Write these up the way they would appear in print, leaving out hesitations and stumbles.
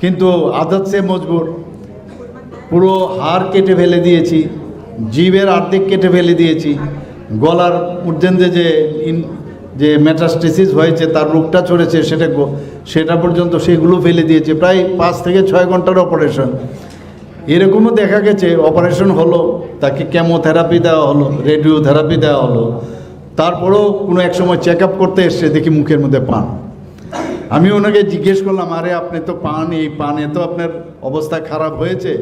কিন্তু আদত সে মজবুর, পুরো হাড় কেটে ফেলে দিয়েছি, জিভের অর্ধেক কেটে ফেলে দিয়েছি, গলার মধ্যে যে মেটাস্টেসিস হয়েছে, তার রোগটা ছড়েছে, সেটা পর্যন্ত সেগুলো ফেলে দিয়েছে। প্রায় 5 থেকে 6 ঘন্টার অপারেশন। এরকমও দেখা গেছে অপারেশন হলো, তাকে কেমোথেরাপি দেওয়া হলো, রেডিওথেরাপি দেওয়া হলো, তারপরেও কোনো এক সময় চেক আপ করতে এসছে, দেখি মুখের মধ্যে পান। আমি ওনাকে জিজ্ঞেস করলাম, আরে আপনি তো এই পানে তো আপনার অবস্থা খারাপ হয়েছে,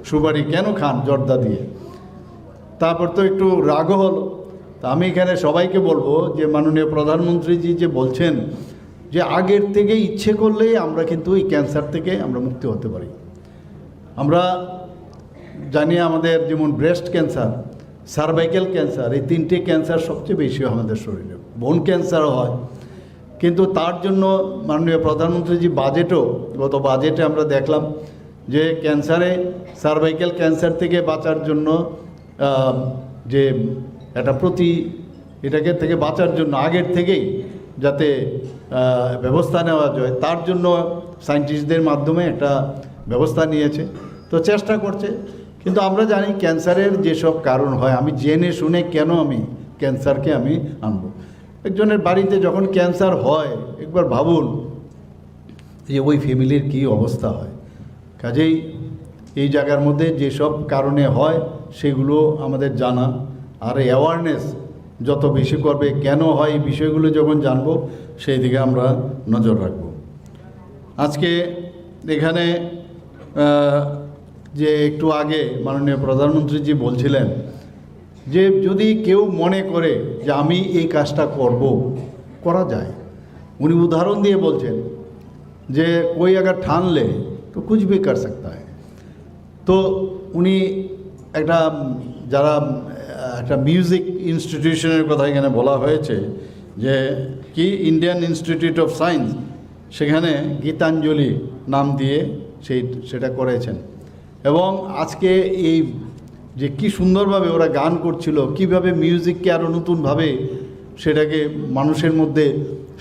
সুপারি কেন খান জর্দা দিয়ে? তারপর তো একটু রাগও হলো। তা আমি এখানে সবাইকে বলবো যে মাননীয় প্রধানমন্ত্রীজি যে বলছেন যে আগের থেকে ইচ্ছে করলেই আমরা কিন্তু এই ক্যান্সার থেকে আমরা মুক্তি হতে পারি। আমরা জানি আমাদের যেমন ব্রেস্ট ক্যান্সার, সার্ভাইকাল ক্যান্সার, এই 3টে ক্যান্সার সবচেয়ে বেশি হয় আমাদের শরীরে। বোন ক্যান্সারও হয়। কিন্তু তার জন্য মাননীয় প্রধানমন্ত্রীজি গত বাজেটে আমরা দেখলাম যে সার্ভাইকাল ক্যান্সার থেকে বাঁচার জন্য যে এটাকে থেকে বাঁচার জন্য আগের থেকেই যাতে ব্যবস্থা নেওয়া যায়, তার জন্য সায়েন্টিস্টদের মাধ্যমে একটা ব্যবস্থা নিয়েছে, তো চেষ্টা করছে। কিন্তু আমরা জানি ক্যান্সারের যেসব কারণ হয়, আমি জেনে শুনে কেন আমি ক্যান্সারকে আমি আনবো? একজনের বাড়িতে যখন ক্যান্সার হয়, একবার ভাবুন যে ওই ফ্যামিলির কী অবস্থা হয়। কাজেই এই জায়গার মধ্যে যেসব কারণে হয় সেগুলো আমাদের জানা, আর অ্যাওয়ারনেস যত বেশি করবে কেন হয় এই বিষয়গুলো যখন জানবো, সেই দিকে আমরা নজর রাখব। আজকে এখানে যে একটু আগে মাননীয় প্রধানমন্ত্রীজি বলছিলেন যে যদি কেউ মনে করে যে আমি এই কাজটা করা যায়। উনি উদাহরণ দিয়ে বলছেন যে कोई अगर ठान ले तो कुछ भी कर सकता है। তো উনি একটা মিউজিক ইনস্টিটিউশনের কথা এখানে বলা হয়েছে, যে কি ইন্ডিয়ান ইনস্টিটিউট অফ সায়েন্স, সেখানে গীতাঞ্জলি নাম দিয়ে সেটা করেছেন। এবং আজকে এই যে কি সুন্দরভাবে ওরা গান করছিল, কিভাবে মিউজিককে আরও নতুনভাবে সেটাকে মানুষের মধ্যে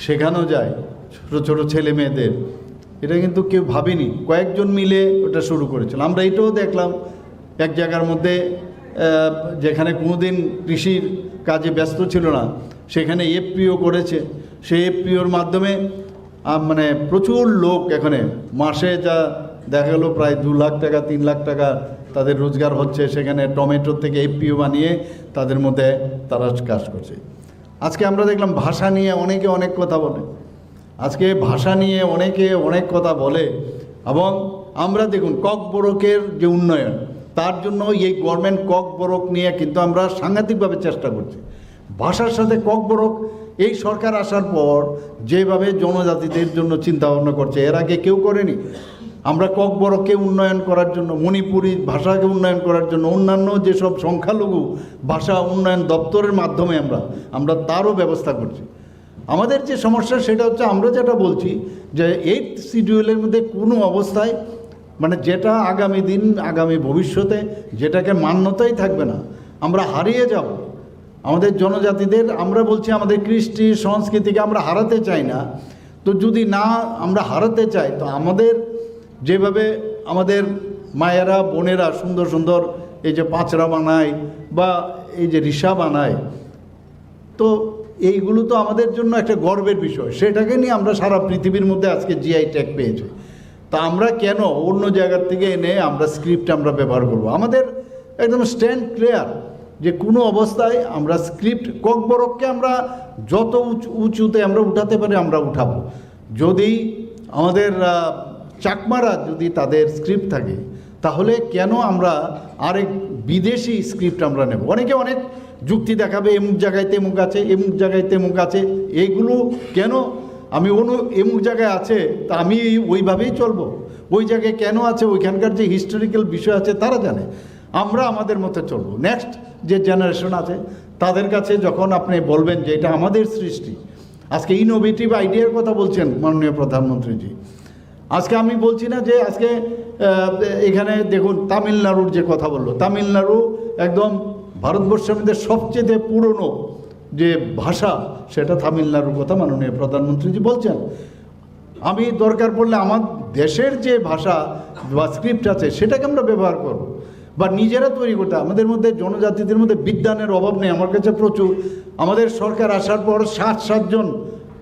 শেখানো যায়, ছোটো ছোটো ছেলে মেয়েদের, এটা কিন্তু কেউ ভাবেনি। কয়েকজন মিলে ওটা শুরু করেছিল। আমরা এটাও দেখলাম এক জায়গার মধ্যে, যেখানে কোনোদিন কৃষির কাজে ব্যস্ত ছিল না, সেখানে এফপিও করেছে। সেই এফপিওর মাধ্যমে মানে প্রচুর লোক এখানে মাসে যা দেখা গেলো প্রায় 2 লাখ টাকা 3 লাখ টাকা তাদের রোজগার হচ্ছে। সেখানে টমেটো থেকে এফপিও বানিয়ে তাদের মধ্যে তারা কাজ করছে। আজকে আমরা দেখলাম ভাষা নিয়ে অনেকে অনেক কথা বলে। আজকে ভাষা নিয়ে অনেকে অনেক কথা বলে, এবং আমরা দেখুন ককবরকের যে উন্নয়ন, তার জন্য এই গভর্নমেন্ট ককবরক নিয়ে কিন্তু আমরা সাংঘাতিকভাবে চেষ্টা করছি। ভাষার সাথে ককবরক এই সরকার আসার পর যেভাবে জনজাতিদের জন্য চিন্তা ভাবনা করছে, এর আগে কেউ করেনি। আমরা ককবরককে উন্নয়ন করার জন্য, মণিপুরি ভাষাকে উন্নয়ন করার জন্য, অন্যান্য যেসব সংখ্যালঘু ভাষা উন্নয়ন দপ্তরের মাধ্যমে আমরা তারও ব্যবস্থা করছি। আমাদের যে সমস্যা সেটা হচ্ছে, আমরা যেটা বলছি যে 8th শিডিউলের মধ্যে কোনো অবস্থায় মানে যেটা আগামী ভবিষ্যতে যেটাকে মান্যতাই থাকবে না, আমরা হারিয়ে যাব আমাদের জনজাতিদের। আমরা বলছি আমাদের কৃষ্টি সংস্কৃতিকে আমরা হারাতে চাই না। তো যদি না আমরা হারাতে চাই, তো আমাদের যেভাবে আমাদের মায়েরা বোনেরা সুন্দর সুন্দর এই যে পাঁচরা বানায় বা এই যে রিসা বানায়, তো এইগুলো তো আমাদের জন্য একটা গর্বের বিষয়। সেটাকে নিয়ে আমরা সারা পৃথিবীর মধ্যে আজকে জিআই ট্যাগ পেয়েছি। তা আমরা কেন অন্য জায়গার থেকে এনে আমরা স্ক্রিপ্ট আমরা ব্যবহার করব? আমাদের একদম স্ট্যান্ড ক্লিয়ার যে কোনো অবস্থায় আমরা স্ক্রিপ্ট ককবরককে আমরা যত উঁচুতে আমরা উঠাতে পারি আমরা উঠাবো। যদি আমাদের চাকমারা যদি তাদের স্ক্রিপ্ট থাকে, তাহলে কেন আমরা আরেক বিদেশি স্ক্রিপ্ট আমরা নেব? অনেকে অনেক যুক্তি দেখাবে, এমুক জায়গায় তেমুক আছে, এমুক জায়গায় তেমুক আছে, এইগুলো কেন আমি এমুক জায়গায় আছে তা আমি ওইভাবেই চলবো? ওই জায়গায় কেন আছে, ওইখানকার যে হিস্টোরিক্যাল বিষয় আছে তারা জানে। আমরা আমাদের মতো চলবো। নেক্সট যে জেনারেশন আছে তাদের কাছে যখন আপনি বলবেন যে এটা আমাদের সৃষ্টি, আজকে ইনোভেটিভ আইডিয়ার কথা বলছেন মাননীয় প্রধানমন্ত্রীজি। আজকে আমি বলছি না যে আজকে এখানে দেখুন তামিলনাড়ুর যে কথা বললো, তামিলনাড়ু একদম ভারতবর্ষের মধ্যে সবচেয়ে পুরনো যে ভাষা, সেটা তামিলনাড়ুর কথা মাননীয় প্রধানমন্ত্রীজি বলছেন। আমি দরকার পড়লে আমার দেশের যে ভাষা বা স্ক্রিপ্ট আছে সেটাকে আমরা ব্যবহার করব, বা নিজেরা তৈরি করতে। আমাদের মধ্যে জনজাতিদের মধ্যে বিদ্যানের অভাব নেই, আমার কাছে প্রচুর। আমাদের সরকার আসার পর 60 জন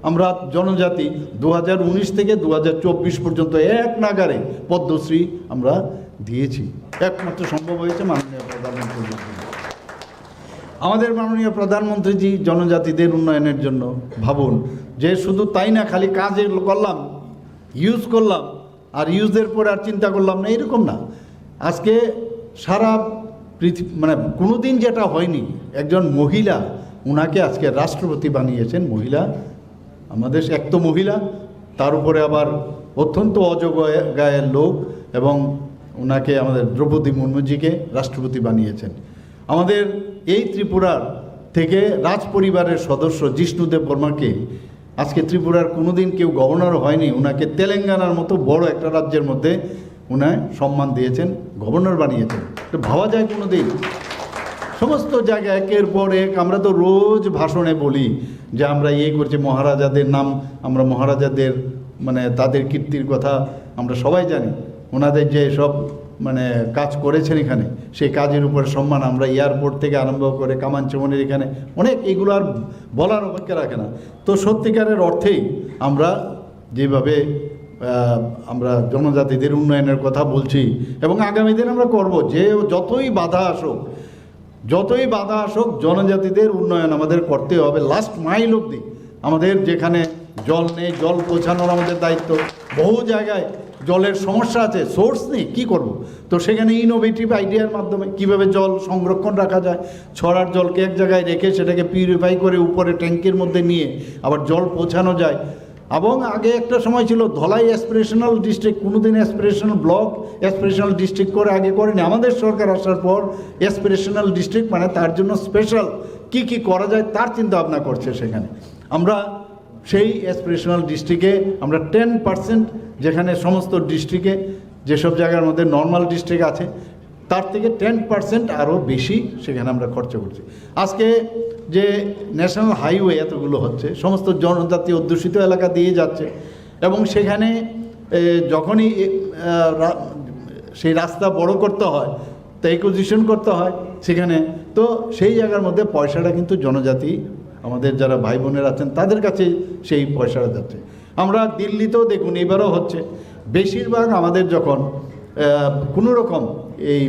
আমরা জনজাতি 2019 থেকে 2024 পর্যন্ত এক নাগারে পদ্মশ্রী আমরা দিয়েছি। একমাত্র সম্ভব হয়েছে মাননীয় প্রধানমন্ত্রীর জন্য। আমাদের মাননীয় প্রধানমন্ত্রীজি জনজাতিদের উন্নয়নের জন্য ভাবুন, যে শুধু তাই না, খালি কাজে করলাম, ইউজ করলাম, আর ইউজের পরে আর চিন্তা করলাম না, এরকম না। আজকে সারা পৃথিবী মানে কোনো দিন যেটা হয়নি, একজন মহিলা, ওনাকে আজকে রাষ্ট্রপতি বানিয়েছেন। মহিলা, আমাদের এক তো মহিলা, তার উপরে আবার অত্যন্ত অযোগ্যের লোক, এবং ওনাকে আমাদের দ্রৌপদী মুর্মুজিকে রাষ্ট্রপতি বানিয়েছেন। আমাদের এই ত্রিপুরার থেকে রাজ পরিবারের সদস্য জিষ্ণুদেব বর্মাকে আজকে ত্রিপুরার কোনোদিন কেউ গভর্নর হয়নি, ওনাকে তেলেঙ্গানার মতো বড় একটা রাজ্যের মধ্যে উনায় সম্মান দিয়েছেন, গভর্নর বানিয়েছেন। তো ভাবা যায় কোনো দিন? সমস্ত জায়গায় একের পর এক আমরা তো রোজ ভাষণে বলি যে আমরা করছি, মহারাজাদের নাম, আমরা মহারাজাদের মানে তাদের কীর্তির কথা আমরা সবাই জানি, ওনাদের যে সব মানে কাজ করেছেন এখানে, সেই কাজের উপরে সম্মান আমরা এয়ারপোর্ট থেকে আরম্ভ করে কামানচমনের এখানে অনেক, এগুলো আর বলার অপেক্ষা রাখে না। তো সত্যিকারের অর্থেই আমরা যেভাবে আমরা জনজাতিদের উন্নয়নের কথা বলছি এবং আগামী দিন আমরা করব, যে যতই বাধা আসুক জনজাতিদের উন্নয়ন আমাদের করতে হবে লাস্ট মাইল অবধি। আমাদের যেখানে জল নেই, জল পৌঁছানোর আমাদের দায়িত্ব। বহু জায়গায় জলের সমস্যা আছে, সোর্স নেই, কী করব? তো সেখানে ইনোভেটিভ আইডিয়ার মাধ্যমে কিভাবে জল সংরক্ষণ রাখা যায়, ছড়ার জলকে এক জায়গায় রেখে সেটাকে পিউরিফাই করে উপরে ট্যাঙ্কির মধ্যে নিয়ে আবার জল পৌঁছানো যায়। এবং আগে একটা সময় ছিল ধলাই অ্যাসপিরেশনাল ডিস্ট্রিক্ট, কোনোদিন অ্যাসপিরেশনাল ব্লক, অ্যাসপিরেশনাল ডিস্ট্রিক্ট করে আগে করেনি। আমাদের সরকার আসার পর অ্যাসপিরেশনাল ডিস্ট্রিক্ট মানে তার জন্য স্পেশাল কি করা যায় তার চিন্তা ভাবনা করছে। সেখানে আমরা সেই অ্যাসপিরেশনাল ডিস্ট্রিক্টে আমরা 10%, যেখানে সমস্ত ডিস্ট্রিক্টে যেসব জায়গার মধ্যে নর্মাল ডিস্ট্রিক্ট আছে তার থেকে 10% আরও বেশি সেখানে আমরা খরচা করছি। আজকে যে ন্যাশনাল হাইওয়ে এতগুলো হচ্ছে সমস্ত জনজাতি অধ্যুষিত এলাকা দিয়ে যাচ্ছে, এবং সেখানে যখনই সেই রাস্তা বড় করতে হয়, তো অ্যাকুইজিশন করতে হয় সেখানে, তো সেই জায়গার মধ্যে পয়সাটা কিন্তু জনজাতি আমাদের যারা ভাই বোনেরা আছেন তাদের কাছে সেই পয়সাটা যাচ্ছে। আমরা দিল্লিতেও দেখুন এবারও হচ্ছে, বেশিরভাগ আমাদের যখন কোনো রকম এই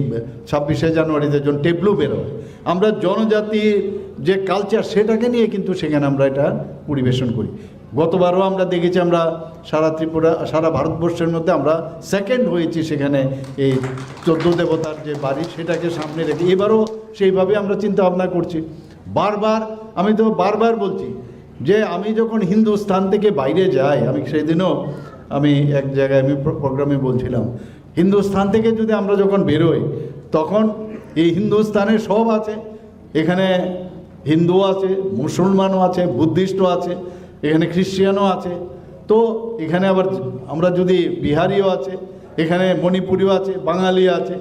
26শে জানুয়ারিতে যখন টেবলু বেরোয়, আমরা জনজাতির যে কালচার সেটাকে নিয়ে কিন্তু সেখানে আমরা এটা পরিবেশন করি। গতবারও আমরা দেখেছি, আমরা সারা ত্রিপুরা, সারা ভারতবর্ষের মধ্যে আমরা সেকেন্ড হয়েছি সেখানে, এই 14 দেবতার যে বাড়ি সেটাকে সামনে রেখে। এবারও সেইভাবে আমরা চিন্তা ভাবনা করছি। আমি তো বারবার বলছি যে আমি যখন হিন্দুস্থান থেকে বাইরে যাই, আমি সেদিনও আমি এক জায়গায় আমি প্রোগ্রামে বলছিলাম, হিন্দুস্থান থেকে যদি আমরা যখন বেরোই তখন এই হিন্দুস্তানে সব আছে, এখানে হিন্দু আছে, মুসলমানও আছে, বুদ্ধিস্টও আছে, এখানে খ্রিস্টানও আছে, তো এখানে আবার আমরা যদি বিহারিও আছে, এখানে মণিপুরিও আছে, বাঙালি আছে,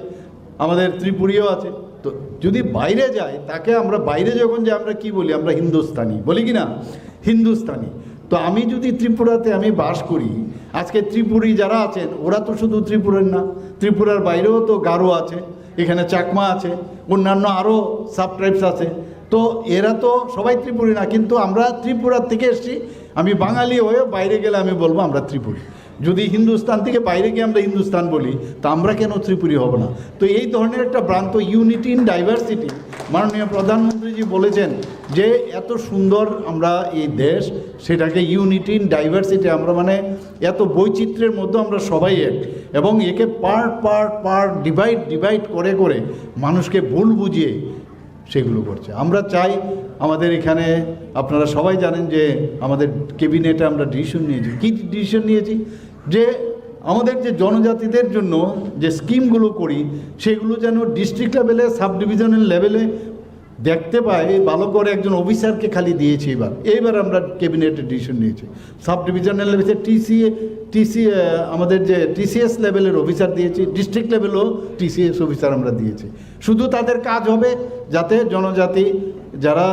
আমাদের ত্রিপুরীও আছে। তো যদি বাইরে যায় তাকে আমরা বাইরে যখন যাই আমরা কি বলি? আমরা হিন্দুস্তানি বলি কি না? হিন্দুস্তানি। তো আমি যদি ত্রিপুরাতে আমি বাস করি, আজকে ত্রিপুরী যারা আছেন ওরা তো শুধু ত্রিপুরার না, ত্রিপুরার বাইরেও তো গারো আছে, এখানে চাকমা আছে, অন্যান্য আরও সাব ট্রাইবস আছে। তো এরা তো সবাই ত্রিপুরী না, কিন্তু আমরা ত্রিপুরার থেকে এসেছি। আমি বাঙালি হয়ে বাইরে গেলে আমি বলবো আমরা ত্রিপুরী। যদি হিন্দুস্তান থেকে বাইরে গিয়ে আমরা হিন্দুস্তান বলি, তা আমরা কেন ত্রিপুরী হব না? তো এই ধরনের একটা ভ্রান্ত ইউনিটি ইন ডাইভার্সিটি, মাননীয় প্রধানমন্ত্রীজি বলেছেন যে এত সুন্দর আমরা এই দেশ, সেটাকে ইউনিটি ইন ডাইভার্সিটি, আমরা মানে এত বৈচিত্র্যের মধ্যে আমরা সবাই এক, এবং একে পার্ট ডিভাইড করে মানুষকে ভুল বুঝিয়ে সেগুলো করছে। আমরা চাই আমাদের এখানে, আপনারা সবাই জানেন যে আমাদের ক্যাবিনেটে আমরা ডিসিশন নিয়েছি। কী ডিসিশন নিয়েছি? যে আমাদের যে জনজাতিদের জন্য যে স্কিমগুলো করি সেগুলো যেন ডিস্ট্রিক্ট লেভেলে, সাব ডিভিশনাল লেভেলে দেখতে পাই, ভালো করে একজন অফিসারকে খালি দিয়েছি। এইবার আমরা ক্যাবিনেটে ডিসিশন নিয়েছি সাব ডিভিশনাল লেভেলে আমাদের যে টিসিএস লেভেলের অফিসার দিয়েছি, ডিস্ট্রিক্ট লেভেলেও টিসিএস অফিসার আমরা দিয়েছি। শুধু তাদের কাজ হবে যাতে জনজাতি যারা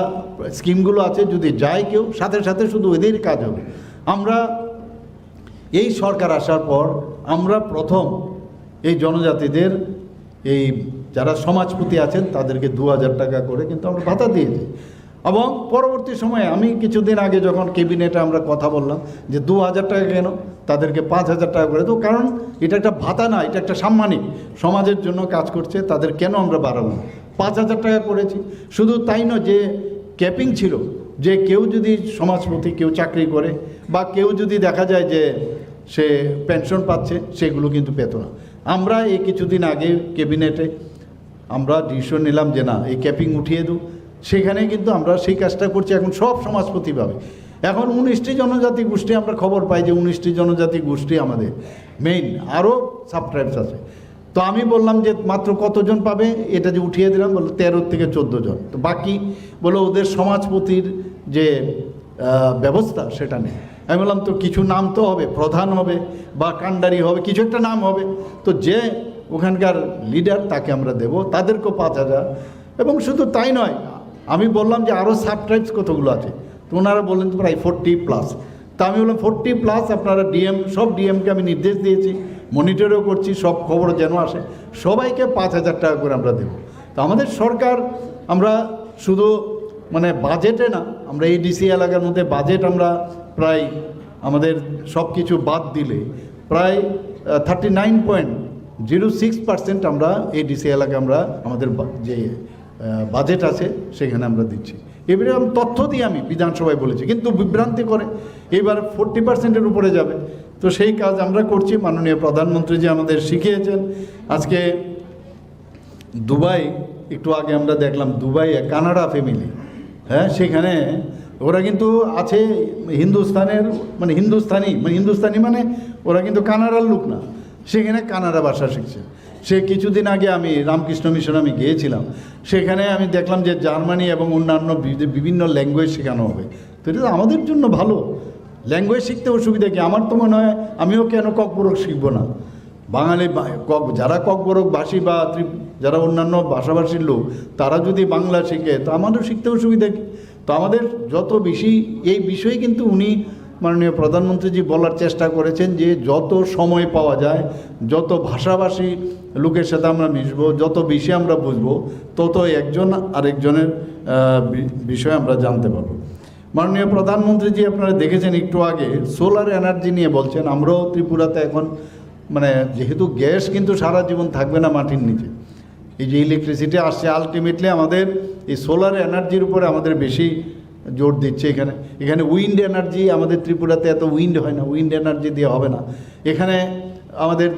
স্কিমগুলো আছে যদি যায় কেউ, সাথে সাথে শুধু ওদের কাজ হবে। আমরা এই সরকার আসার পর আমরা প্রথম এই জনজাতিদের এই যারা সমাজপতি আছেন তাদেরকে 2000 টাকা করে কিন্তু আমরা ভাতা দিয়েছি। এবং পরবর্তী সময়ে আমি কিছুদিন আগে যখন ক্যাবিনেটে আমরা কথা বললাম যে 2000 টাকা কেন, তাদেরকে 5000 টাকা করে। তো কারণ এটা একটা ভাতা না, এটা একটা সাম্মানিক, সমাজের জন্য কাজ করছে, তাদের কেন আমরা বাড়াবো, 5000 টাকা করেছি। শুধু তাই নয়, যে ক্যাপিং ছিল যে কেউ যদি সমাজপতি কেউ চাকরি করে বা কেউ যদি দেখা যায় যে সে পেনশন পাচ্ছে, সেগুলো কিন্তু পেত না। আমরা এই কিছুদিন আগে ক্যাবিনেটে আমরা ডিসিশন নিলাম যে না, এই ক্যাপিং উঠিয়ে দেব। সেখানে কিন্তু আমরা সেই কাজটা করছি এখন সব সমাজপতি পাবে। এখন 19টি জনজাতি গোষ্ঠী আমরা খবর পাই যে 19টি জনজাতি গোষ্ঠী আমাদের মেইন, আরও সাবট্রাইবস আছে। তো আমি বললাম যে মাত্র কতজন পাবে, এটা যে উঠিয়ে দিলাম, বললো 13 থেকে 14 জন। তো বাকি বলো ওদের সমাজপতির যে ব্যবস্থা সেটা নেই। আমি বললাম তো কিছু নাম তো হবে, প্রধান হবে বা কান্ডারি হবে, কিছু একটা নাম হবে। তো যে ওখানকার লিডার তাকে আমরা দেব, তাদেরকেও 5000। এবং শুধু তাই নয়, আমি বললাম যে আরও সাবট্রাইবস কতগুলো আছে, তো ওনারা বললেন তো প্রায় 40+। তা আমি বললাম 40+, আপনারা ডিএম, সব ডিএমকে আমি নির্দেশ দিয়েছি, মনিটরও করছি, সব খবর যেন আসে, সবাইকে 5000 টাকা করে আমরা দেব। তো আমাদের সরকার, আমরা শুধু মানে বাজেটে না, আমরা এই ডিসি এলাকার মধ্যে বাজেট আমরা প্রায় আমাদের সব কিছু বাদ দিলে প্রায় 39.06% আমরা এই ডিসি এলাকায় আমরা আমাদের যে বাজেট আছে সেখানে আমরা দিচ্ছি। এবারে আমি তথ্য দিয়ে আমি বিধানসভায় বলেছি, কিন্তু বিভ্রান্তি করে এবার 40%-এর উপরে যাবে। তো সেই কাজ আমরা করছি। মাননীয় প্রধানমন্ত্রী যে আমাদের শিখিয়েছেন। আজকে দুবাই, একটু আগে আমরা দেখলাম দুবাইয়ে কানাডা ফ্যামিলি, হ্যাঁ, সেখানে ওরা কিন্তু আছে হিন্দুস্তানের, মানে হিন্দুস্তানি মানে ওরা কিন্তু কানাডার লোক না, সেখানে কানাডা ভাষা শিখছে। সে কিছুদিন আগে আমি রামকৃষ্ণ মিশন আমি গিয়েছিলাম, সেখানে আমি দেখলাম যে জার্মানি এবং অন্যান্য বিভিন্ন ল্যাঙ্গুয়েজ শেখানো হবে। তো এটা আমাদের জন্য ভালো, ল্যাঙ্গুয়েজ শিখতে অসুবিধা কি? আমার তো মনে হয় আমিও কেন ককবরক শিখবো না। বাঙালি যারা ককবরক ভাষী বা যারা অন্যান্য ভাষাভাষীর লোক, তারা যদি বাংলা শিখে তো আমাদের শিখতে অসুবিধা কি? তো আমাদের যত বেশি এই বিষয়ে কিন্তু উনি মাননীয় প্রধানমন্ত্রীজি বলার চেষ্টা করেছেন যে যত সময় পাওয়া যায়, যত ভাষাভাষী লোকের সাথে আমরা মিশবো, যত বেশি আমরা বুঝবো, তত একজন আরেকজনের বিষয়ে আমরা জানতে পারবো। মাননীয় প্রধানমন্ত্রীজি আপনারা দেখেছেন একটু আগে সোলার এনার্জি নিয়ে বলছেন। আমরাও ত্রিপুরাতে এখন মানে যেহেতু গ্যাস কিন্তু সারা জীবন থাকবে না মাটির নিচে, এই যে ইলেকট্রিসিটি আসছে, আলটিমেটলি আমাদের এই সোলার এনার্জির উপরে আমাদের বেশি জোর দিচ্ছে। এখানে উইন্ড এনার্জি, আমাদের ত্রিপুরাতে এত উইন্ড হয় না, উইন্ড এনার্জি দিয়ে হবে না। এখানে আমাদের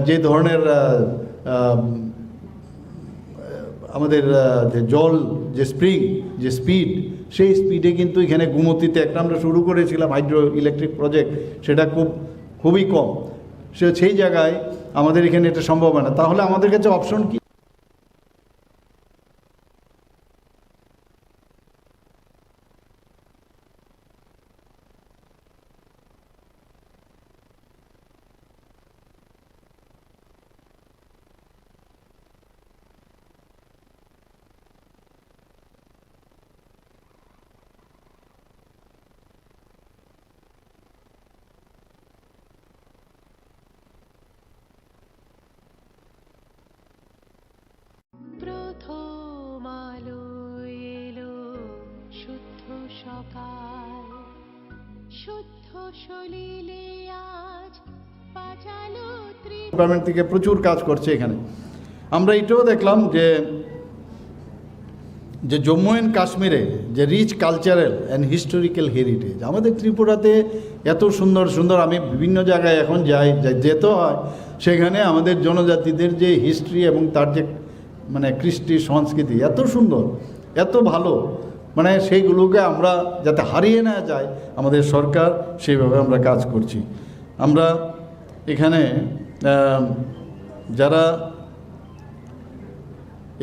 যে ধরনের আমাদের যে জল, যে স্প্রিং, যে স্পিড, সেই স্পিডে কিন্তু এখানে গুমতিতে একটা আমরা শুরু করেছিলাম হাইড্রো ইলেকট্রিক প্রজেক্ট, সেটা খুবই কম। সেই জায়গায় আমাদের এখানে এটা সম্ভব হয় না। তাহলে আমাদের কাছে অপশন কি? প্রথম আলো এলো শুদ্ধ সকাল, শুদ্ধ সলিলে আজ বাজালো ডিপার্টমেন্ট থেকে প্রচুর কাজ করছে এখানে। আমরা এটাও দেখলাম যে জম্মু অ্যান্ড কাশ্মীরে যে rich cultural and historical heritage, আমাদের ত্রিপুরাতে এত সুন্দর সুন্দর, আমি বিভিন্ন জায়গায় এখন যেতে হয়, সেখানে আমাদের জনজাতিদের যে হিস্ট্রি এবং তার যে মানে কৃষ্টি সংস্কৃতি এত সুন্দর, এত ভালো, মানে সেইগুলোকে আমরা যাতে হারিয়ে না যায়, আমাদের সরকার সেইভাবে আমরা কাজ করছি। আমরা এখানে যারা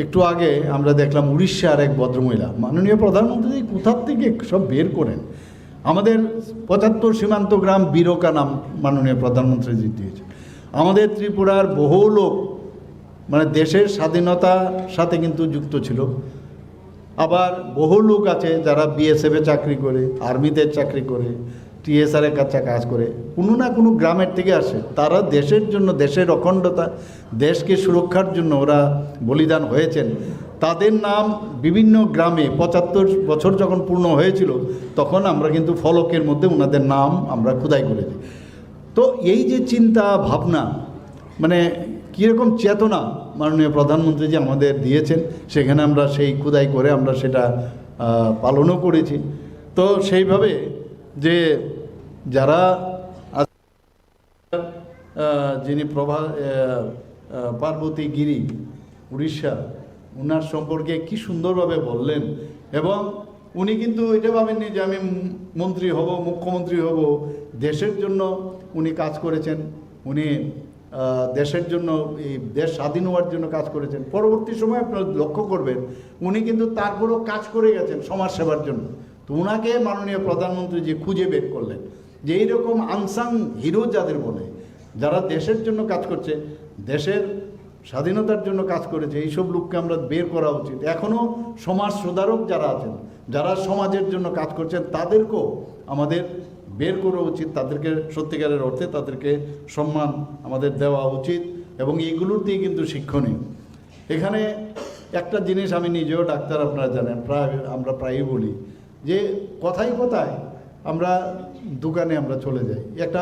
একটু আগে আমরা দেখলাম উড়িষ্যার এক ভদ্রমহিলা, মাননীয় প্রধানমন্ত্রী কোথার থেকে সব বের করেন, আমাদের 75 সীমান্ত গ্রাম বীরকা নাম মাননীয় প্রধানমন্ত্রী দিয়েছে। আমাদের ত্রিপুরার বহু লোক মানে দেশের স্বাধীনতার সাথে কিন্তু যুক্ত ছিল। আবার বহু লোক আছে যারা বিএসএফে চাকরি করে, আর্মিতে চাকরি করে, টিএসআরের কাছে কাজ করে, কোনো না কোনো গ্রামের থেকে আসে, তারা দেশের জন্য, দেশের অখণ্ডতা, দেশকে সুরক্ষার জন্য ওরা বলিদান হয়েছেন। তাদের নাম বিভিন্ন গ্রামে ৭৫ বছর যখন পূর্ণ হয়েছিল তখন আমরা কিন্তু ফলকের মধ্যে ওনাদের নাম আমরা খোদাই করে দিই। তো এই যে চিন্তা ভাবনা, মানে কীরকম চেতনা মাননীয় প্রধানমন্ত্রী যে আমাদের দিয়েছেন, সেখানে আমরা সেই খোদাই করে আমরা সেটা পালনও করেছি। তো সেইভাবে যে যারা যিনি পার্বতী গিরি উড়িষ্যা, ওনার সম্পর্কে কি সুন্দরভাবে বললেন। এবং উনি কিন্তু এটা ভাবেননি যে আমি মন্ত্রী হব, মুখ্যমন্ত্রী হব, দেশের জন্য উনি কাজ করেছেন। উনি দেশের জন্য, এই দেশ স্বাধীন হওয়ার জন্য কাজ করেছেন। পরবর্তী সময় আপনারা লক্ষ্য করবেন উনি কিন্তু তারপরেও কাজ করে গেছেন সমাজ সেবার জন্য। তো ওনাকে মাননীয় প্রধানমন্ত্রী যে খুঁজে বের করলেন যে এইরকম আনসাং হিরো যাদের বলে, যারা দেশের জন্য কাজ করছে, দেশের স্বাধীনতার জন্য কাজ করেছে, এইসব লোককে আমরা বের করা উচিত। এখনও সমাজ সুধারক যারা আছেন, যারা সমাজের জন্য কাজ করছেন, তাদেরকেও আমাদের বের করা উচিত। তাদেরকে সত্যিকারের অর্থে তাদেরকে সম্মান আমাদের দেওয়া উচিত এবং এইগুলোর দিয়ে কিন্তু শিক্ষণীয়। এখানে একটা জিনিস আমি নিজেও ডাক্তার, আপনারা জানেন, আমরা প্রায়ই বলি যে কথায় কথায় আমরা দোকানে আমরা চলে যাই, একটা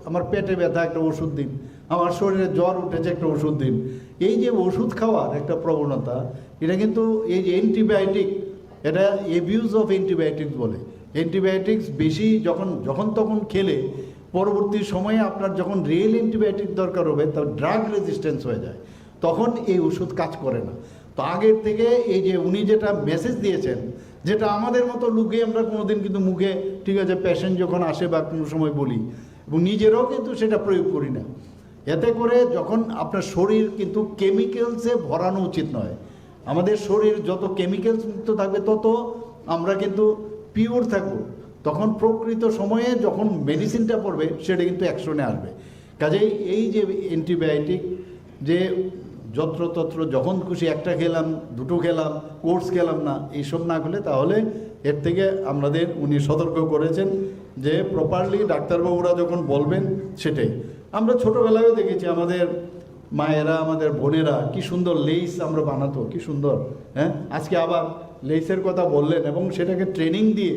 আমার পেটে ব্যথা একটা ওষুধ দিন, আমার শরীরে জ্বর উঠেছে একটা ওষুধ দিন। এই যে ওষুধ খাওয়ার একটা প্রবণতা, এটা কিন্তু এই যে অ্যান্টিবায়োটিক, এটা অ্যাবিউজ অফ অ্যান্টিবায়োটিক্স বলে। অ্যান্টিবায়োটিক্স বেশি যখন তখন খেলে পরবর্তী সময়ে আপনার যখন রিয়েল অ্যান্টিবায়োটিক দরকার হবে, তার ড্রাগ রেজিস্ট্যান্স হয়ে যায়, তখন এই ওষুধ কাজ করে না। তো আগের থেকে এই যে উনি যেটা মেসেজ দিয়েছেন, যেটা আমাদের মতো লোকে আমরা কোনোদিন কিন্তু মুখে, ঠিক আছে পেশেন্ট যখন আসে বা কোনো সময় বলি, এবং নিজেরাও কিন্তু সেটা প্রয়োগ করি না। এতে করে যখন আপনার শরীর কিন্তু কেমিক্যালসে ভরানো উচিত নয়। আমাদের শরীর যত কেমিক্যালস মুক্ত থাকবে তত আমরা কিন্তু পিওর থাকবো। তখন প্রকৃত সময়ে যখন মেডিসিনটা পড়বে সেটা কিন্তু অ্যাকশনে আসবে। কাজেই এই যে অ্যান্টিবায়োটিক, যে যত্রতত্র যখন খুশি একটা খেলাম, দুটো খেলাম, কোর্স খেলাম না, এইসব না খেলে তাহলে এর থেকে আমাদের উনি সতর্ক করেছেন যে প্রপারলি ডাক্তারবাবুরা যখন বলবেন সেটাই। আমরা ছোটোবেলায়ও দেখেছি আমাদের মায়েরা, আমাদের বোনেরা কি সুন্দর লেইস আমরা বানাতো, কি সুন্দর। হ্যাঁ, আজকে আবার লেইসের কথা বললেন এবং সেটাকে ট্রেনিং দিয়ে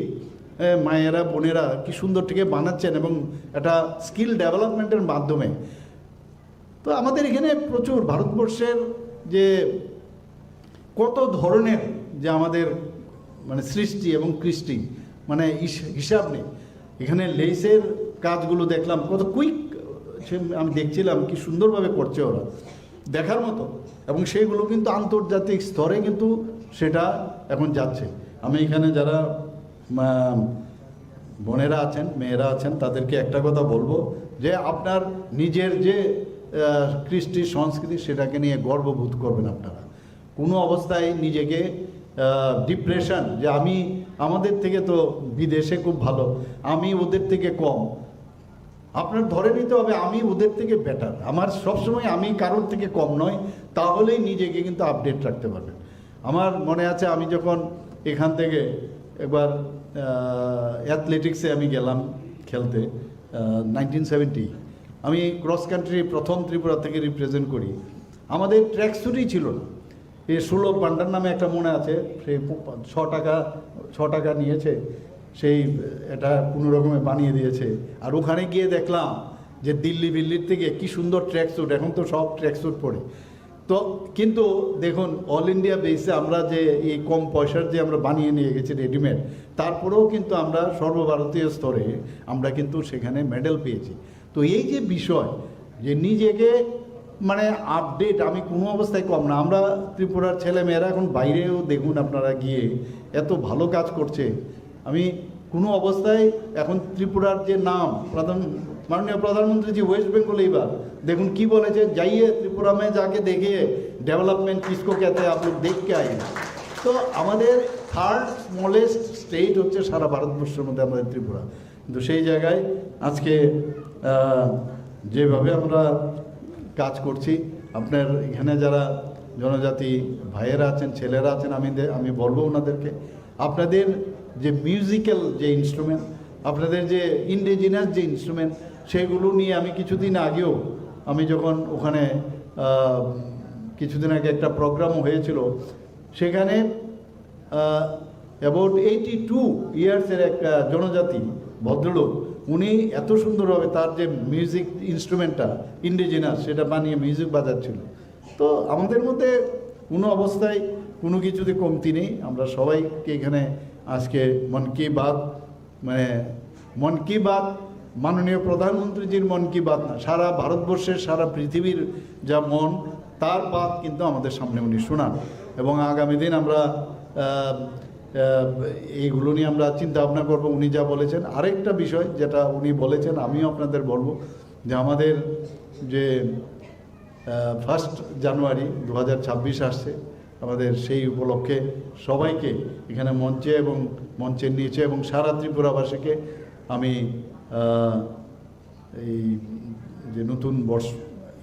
মায়েরা, বোনেরা কি সুন্দর থেকে বানাচ্ছেন এবং একটা স্কিল ডেভেলপমেন্টের মাধ্যমে। তো আমাদের এখানে প্রচুর ভারতবর্ষের যে কত ধরনের যে আমাদের মানে সৃষ্টি এবং কৃষ্টি, মানে হিসাব নেই। এখানে লেইসের কাজগুলো দেখলাম কত কুইক, আমি দেখছিলাম কি সুন্দরভাবে করছে ওরা, দেখার মতো। এবং সেইগুলো কিন্তু আন্তর্জাতিক স্তরে কিন্তু সেটা এখন যাচ্ছে। আমি এখানে যারা বোনেরা আছেন, মেয়েরা আছেন, তাদেরকে একটা কথা বলবো যে আপনার নিজের যে কৃষ্টি সংস্কৃতি সেটাকে নিয়ে গর্ববোধ করবেন। আপনারা কোনো অবস্থায় নিজেকে ডিপ্রেশন, যে আমি আমাদের থেকে তো বিদেশে খুব ভালো, আমি ওদের থেকে কম, আপনার ধরে নিতে হবে আমি ওদের থেকে বেটার। আমার সবসময় আমি কারোর থেকে কম নয়, তাহলেই নিজেকে কিন্তু আপডেট রাখতে পারবেন। আমার মনে আছে আমি যখন এখান থেকে একবার অ্যাথলেটিক্সে আমি গেলাম খেলতে 1970, আমি ক্রস কান্ট্রি প্রথম ত্রিপুরা থেকে রিপ্রেজেন্ট করি। আমাদের ট্র্যাক স্যুটই ছিল না। এই সুলভ পান্ডার নামে একটা মনে আছে, সেই 6 টাকা নিয়েছে, সেই এটা কোনো রকমে বানিয়ে দিয়েছে। আর ওখানে গিয়ে দেখলাম যে দিল্লির থেকে কি সুন্দর ট্র্যাক স্যুট, এখন তো সব ট্র্যাক স্যুট পরে। তো কিন্তু দেখুন অল ইন্ডিয়া বেসে আমরা যে এই কম পয়সার যে আমরা বানিয়ে নিয়ে গেছি রেডিমেড, তারপরেও কিন্তু আমরা সর্বভারতীয় স্তরে আমরা কিন্তু সেখানে মেডেল পেয়েছি। তো এই যে বিষয় যে নিজেকে মানে আপডেট, আমি কোনো অবস্থায় কম না। আমরা ত্রিপুরার ছেলেমেয়েরা এখন বাইরেও দেখুন আপনারা গিয়ে এত ভালো কাজ করছে। আমি কোনো অবস্থায় এখন ত্রিপুরার যে নাম माननीय प्रधानमंत्री जी वेस्ट बंगाल एबार देखुन की बोले जाइए त्रिपुरा में जाके देखिए डेवलपमेंट किसको कहते हैं, आप लोग देख के आइए। तो हमारे थार्ड स्मलेस्ट स्टेट होच्छे सारा भारतवर्षेर मध्य हमारे त्रिपुरा, किन्तु सेई जायगाय आजके जेभावे आमरा काज करছি আপনার এখানে যারা জনজাতি ভাইয়েরা আছেন, ছেলেরা আছেন, আমি বলবো ওনাদেরকে আপনাদের যে মিউজিক্যাল যে ইনস্ট্রুমেন্ট আপনাদের যে ইন্ডিজিনাস যে ইনস্ট্রুমেন্ট সেগুলো নিয়ে আমি কিছুদিন আগেও, আমি যখন ওখানে কিছুদিন আগে একটা প্রোগ্রামও হয়েছিল, সেখানে অ্যাবাউট 82 ইয়ার্সের একটা জনজাতি ভদ্রলোক, উনি এত সুন্দরভাবে তার যে মিউজিক ইনস্ট্রুমেন্টটা ইন্ডিজিনাস সেটা বানিয়ে মিউজিক বাজাচ্ছিল। তো আমাদের মধ্যে কোনো অবস্থায় কোনো কিছুতে কমতি নেই। আমরা সবাইকে এখানে আজকে মন কি বাত, মানে মন কি বাত মাননীয় প্রধানমন্ত্রীজির মন কি বাত না, সারা ভারতবর্ষের সারা পৃথিবীর যা মন তার বাত কিন্তু আমাদের সামনে উনি শোনান। এবং আগামী দিন আমরা এইগুলো নিয়ে আমরা চিন্তা ভাবনা করবো। উনি যা বলেছেন, আরেকটা বিষয় যেটা উনি বলেছেন আমিও আপনাদের বলবো, যে আমাদের যে 1 জানুয়ারি 2026 আসছে, আমাদের সেই উপলক্ষে সবাইকে এখানে মঞ্চে এবং মঞ্চের নিচে এবং সারা ত্রিপুরাবাসীকে আমি এই যে নতুন বর্ষ,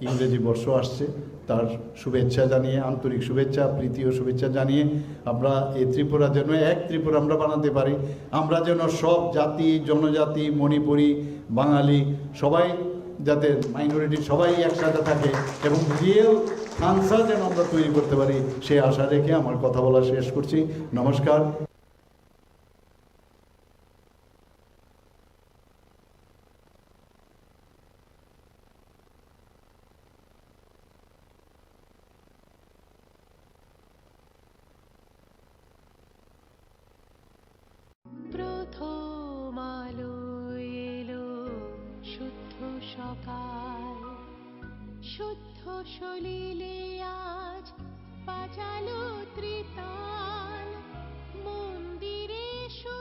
ইংরেজি বর্ষ আসছে, তার শুভেচ্ছা জানিয়ে, আন্তরিক শুভেচ্ছা, প্রীতি ও শুভেচ্ছা জানিয়ে আমরা এই ত্রিপুরা যেন এক ত্রিপুরা আমরা বানাতে পারি। আমরা যেন সব জাতি জনজাতি, মণিপুরি, বাঙালি সবাই, যাতে মাইনরিটি সবাই একসাথে থাকে এবং রিয়েল খানসা যেন আমরা তৈরি করতে পারি, সেই আশা রেখে আমার কথা বলা শেষ করছি। নমস্কার। প্রথম আলো এলো শুদ্ধ সকাল, শুদ্ধ সলিলে আজ বাজালো ত্রিতাল।